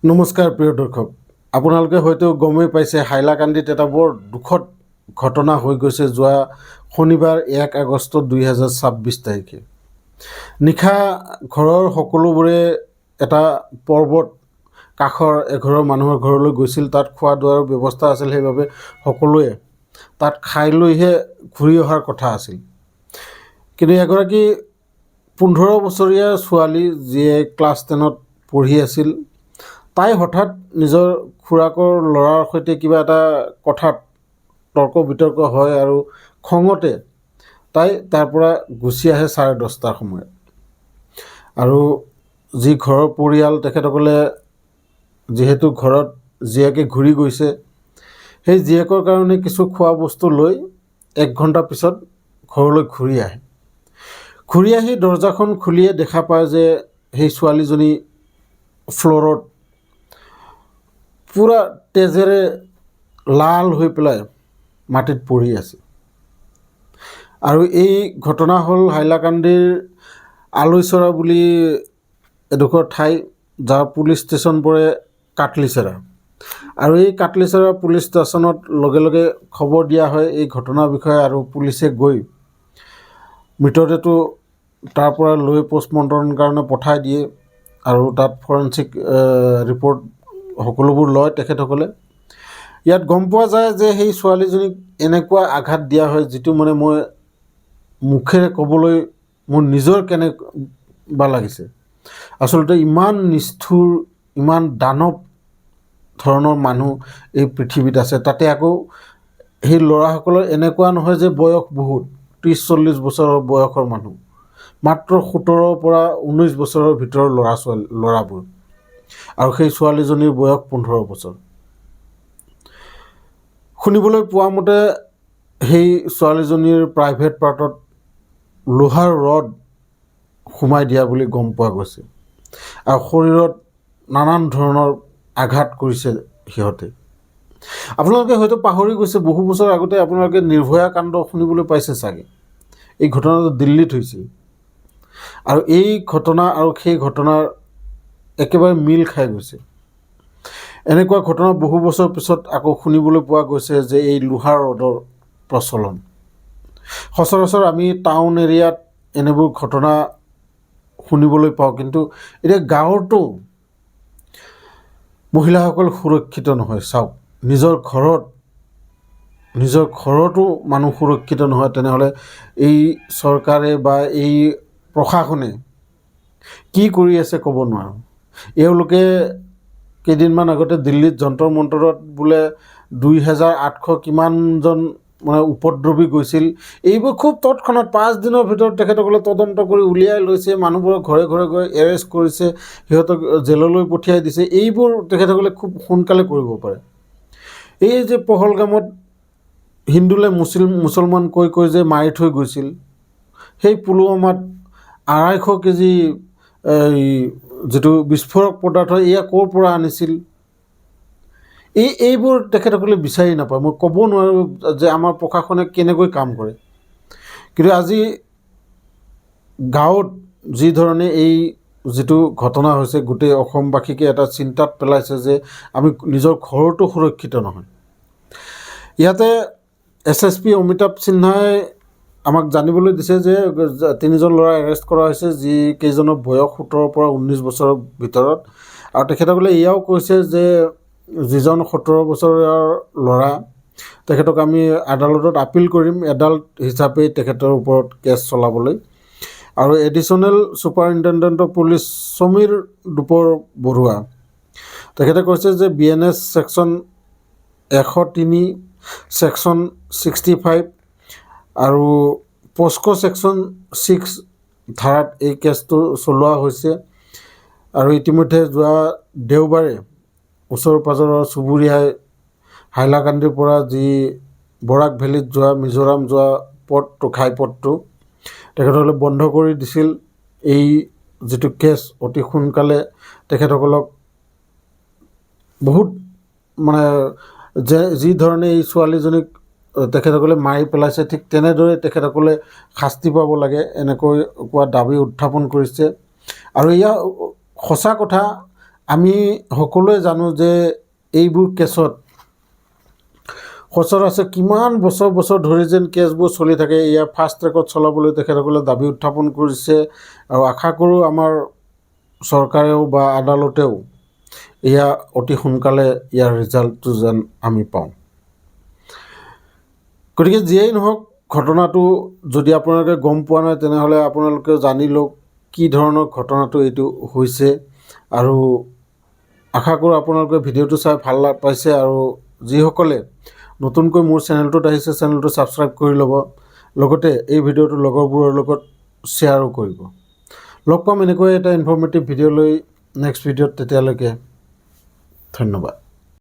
নমস্কাৰ প্ৰিয় দৰ্শক, আপোনালোকে হয়তো গমেই পাইছে হাইলাকান্দিত এটা বৰ দুখদ ঘটনা হৈ গৈছে যোৱা শনিবাৰ 1 আগষ্ট 2026 তাৰিখে। নিশা ঘৰৰ সকলোবোৰে এটা পৰ্বত কাষৰ এঘৰৰ মানুহৰ ঘৰলৈ গৈছিল। তাত খোৱা দোৱাৰ ব্যৱস্থা আছিল, সেইবাবে সকলোৱে তাত খাই লৈহে ঘূৰি অহাৰ কথা আছিল। কিন্তু এগৰাকী 15 বছৰীয়া ছোৱালী যিয়ে ক্লাছ 10ত পঢ়ি আছিল, তাই হঠাৎ নিজৰ খুৰাকৰ ল'ৰাৰ সৈতে কিবা এটা কথাত তৰ্ক বিতৰ্ক হয় আৰু খঙতে তাই তাৰ পৰা গুচি আহে 10:30টাৰ সময়ত। আৰু যি ঘৰৰ পৰিয়াল, তেখেতসকলে যিহেতু ঘৰত জীয়েকে ঘূৰি গৈছে, সেই জীয়েকৰ কাৰণে কিছু খোৱা বস্তু লৈ 1 ঘণ্টা পিছত ঘৰলৈ ঘূৰি আহে। ঘূৰি আহি দৰজাখন খুলিয়ে দেখা পায় যে সেই ছোৱালীজনী ফ্ল'ৰত পূৰা তেজেৰে লাল হৈ পেলাই মাটিত পৰি আছে। আৰু এই ঘটনা হ'ল হাইলাকান্দিৰ আলৈচৰা বুলি এডোখৰ ঠাই, যাৰ পুলিচ ষ্টেচন পৰে কাটলিচেৰা। আৰু এই কাটলিচেৰা পুলিচ ষ্টেচনত লগে লগে খবৰ দিয়া হয় এই ঘটনাৰ বিষয়ে, আৰু পুলিচে গৈ মৃতদেহটো তাৰ পৰা লৈ পষ্টমৰ্টমৰ কাৰণে পঠাই দিয়ে। আৰু তাত ফৰেনচিক ৰিপৰ্ট সকলোবোৰ লয় তেখেতসকলে। ইয়াত গম পোৱা যায় যে সেই ছোৱালীজনীক এনেকুৱা আঘাত দিয়া হয়, যিটো মানে মই মুখেৰে ক'বলৈ মোৰ নিজৰ কেনেবা লাগিছে। আচলতে ইমান নিষ্ঠুৰ, ইমান দানৱ ধৰণৰ মানুহ এই পৃথিৱীত আছে। তাতে আকৌ সেই ল'ৰাসকলৰ এনেকুৱা নহয় যে বয়স বহুত 30-40 বছৰৰ বয়সৰ মানুহ, মাত্ৰ 17 পৰা 19 বছৰৰ ভিতৰৰ ল'ৰাবোৰ, আৰু সেই ছোৱালীজনীৰ বয়স 15 বছৰ। শুনিবলৈ পোৱা মতে সেই ছোৱালীজনীৰ প্ৰাইভেট পাৰ্টত লোহাৰ ৰড সোমাই দিয়া বুলি গম পোৱা গৈছে, আৰু শৰীৰত নানান ধৰণৰ আঘাত কৰিছে সিহঁতে। আপোনালোকে হয়তো পাহৰি গৈছে, বহু বছৰ আগতে আপোনালোকে নিৰ্ভয়া কাণ্ড শুনিবলৈ পাইছে চাগে। এই ঘটনাটো দিল্লীত হৈছিল, আৰু এই ঘটনা আৰু সেই ঘটনাৰ একেবাৰে মিল খাই গৈছে। এনেকুৱা ঘটনা বহু বছৰ পিছত আকৌ শুনিবলৈ পোৱা গৈছে যে এই লোহাৰ ৰডৰ প্ৰচলন। সচৰাচৰ আমি টাউন এৰিয়াত এনেবোৰ ঘটনা শুনিবলৈ পাওঁ, কিন্তু এতিয়া গাঁৱতো মহিলাসকল সুৰক্ষিত নহয়। চাওক, নিজৰ ঘৰতো মানুহ সুৰক্ষিত নহয়, তেনেহ'লে এই চৰকাৰে বা এই প্ৰশাসনে কি কৰি আছে ক'ব নোৱাৰোঁ। এওঁলোকে কেইদিনমান আগতে দিল্লীত যন্তৰ মন্তৰত বোলে 2800 কিমানজন মানে উপদ্ৰৱী গৈছিল। এইবোৰ খুব তৎক্ষণাত 5 দিনৰ ভিতৰত তেখেতসকলে তদন্ত কৰি উলিয়াই লৈছে, মানুহবোৰক ঘৰে ঘৰে গৈ এৰেষ্ট কৰিছে, সিহঁতক জেললৈ পঠিয়াই দিছে। এইবোৰ তেখেতসকলে খুব সোনকালে কৰিব পাৰে। এই যে পহলগামত হিন্দুলে মুছলমান কৈ যে মাৰি থৈ গৈছিল, সেই পুলৱামাত 250 কেজি যিটো বিস্ফোৰক পদাৰ্থ, এয়া ক'ৰ পৰা আনিছিল, এইবোৰ তেখেতসকলে বিচাৰি নাপায়। মই ক'ব নোৱাৰোঁ যে আমাৰ প্ৰশাসনে কেনেকৈ কাম কৰে। কিন্তু আজি গাঁৱত যি ধৰণে এই যিটো ঘটনা হৈছে, গোটেই অসমবাসীকে এটা চিন্তাত পেলাইছে যে আমি নিজৰ ঘৰতো সুৰক্ষিত নহয়। ইয়াতে SSP অমিতাভ সিনহাই আমাক জানিবলৈ দিছে যে 3জন ল'ৰা এৰেষ্ট কৰা হৈছে, যি কেইজনৰ বয়স 17 পৰা 19 বছৰৰ ভিতৰত। আৰু তেখেতসকলে এয়াও কৈছে যে যিজন 17 বছৰৰ ল'ৰা, তেখেতক আমি আদালতত আপিল কৰিম এডাল্ট হিচাপে তেখেতৰ ওপৰত কেছ চলাবলৈ। আৰু additional superintendent of police Samir Dupar Baruah, তেখেতে কৈছে যে BNS ছেকশ্যন 103, ছেকশ্যন 65 আৰু পস্কো ছেকশ্যন 6 ধাৰাত এই কেছটো চলোৱা হৈছে। আৰু ইতিমধ্যে যোৱা দেওবাৰে ওচৰ পাজৰৰ চুবুৰীয়াই হাইলাকান্দিৰ পৰা যি বৰাক ভেলীত যোৱা, মিজোৰাম যোৱা ঘাইপথটো তেখেতসকলে বন্ধ কৰি দিছিল। এই যিটো কেছ অতি সোনকালে তেখেতসকলক বহুত মানে যি ধৰণে এই ছোৱালীজনীক তেখেতসকলে মাৰি পেলাইছে, ঠিক তেনেদৰে তেখেতসকলে শাস্তি পাব লাগে, এনেকৈ কোৱা দাবী উত্থাপন কৰিছে। আৰু এয়া সঁচা কথা, আমি সকলোৱে জানো যে এইবোৰ কেছত সচৰাচৰ কিমান বছৰ ধৰি যেন কেছবোৰ চলি থাকে। ইয়াৰ ফাষ্ট ট্ৰেকত চলাবলৈ তেখেতসকলে দাবী উত্থাপন কৰিছে আৰু আশা কৰোঁ আমাৰ চৰকাৰেও বা আদালতেও এয়া অতি সোনকালে ইয়াৰ ৰিজাল্টটো যেন আমি পাওঁ। গতিকে যিয়েই নহওক, ঘটনাটো যদি আপোনালোকে গম পোৱা নাই তেনেহ'লে আপোনালোকে জানি লওক কি ধৰণৰ ঘটনাটো এইটো হৈছে। আৰু আশা কৰোঁ আপোনালোকে ভিডিঅ'টো চাই ভাল পাইছে, আৰু যিসকলে নতুনকৈ মোৰ চেনেলটোত আহিছে চেনেলটো ছাবস্ক্ৰাইব কৰি ল'ব, লগতে এই ভিডিঅ'টো লগৰবোৰৰ লগত শ্বেয়াৰো কৰিব। লগ পাম এনেকৈ এটা ইনফৰ্মেটিভ ভিডিঅ' লৈ নেক্সট ভিডিঅ'ত। তেতিয়ালৈকে ধন্যবাদ।